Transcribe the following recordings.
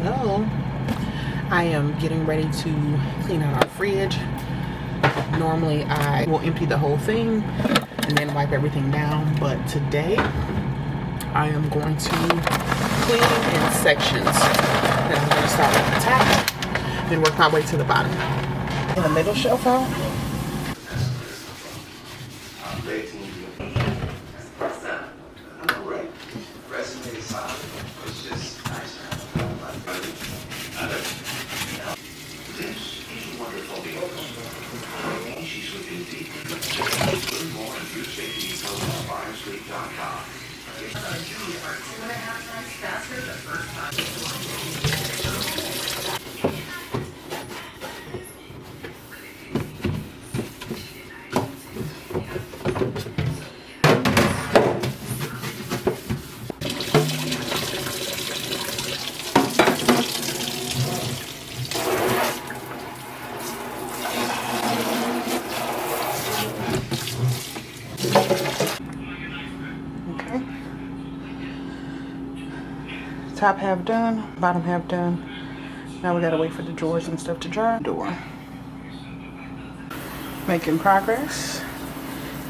Hello. I am getting ready to clean out our fridge. Normally I will empty the whole thing and then wipe everything down, but today I am going to clean in sections. Then I'm going to start at the top, then work my way to the bottom. In the middle shelf out. Top half done, bottom half done. Now we gotta wait for the drawers and stuff to dry. Door. Making progress.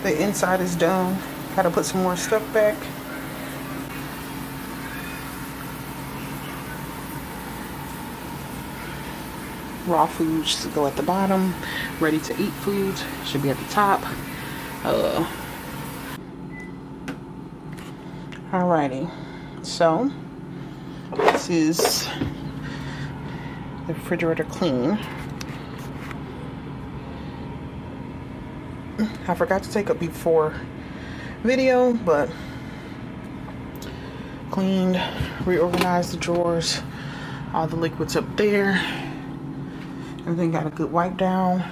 The inside is done. Gotta put some more stuff back. Raw foods go at the bottom. Ready to eat foods should be at the top. Alrighty. So this is the refrigerator clean. I forgot to take a before video, but cleaned, reorganized the drawers, all the liquids up there. Everything got a good wipe down.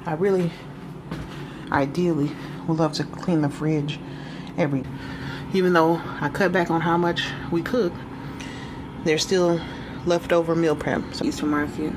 I really, ideally, would love to clean the fridge even though I cut back on how much we cook, there's still leftover meal prep. So, use for Market.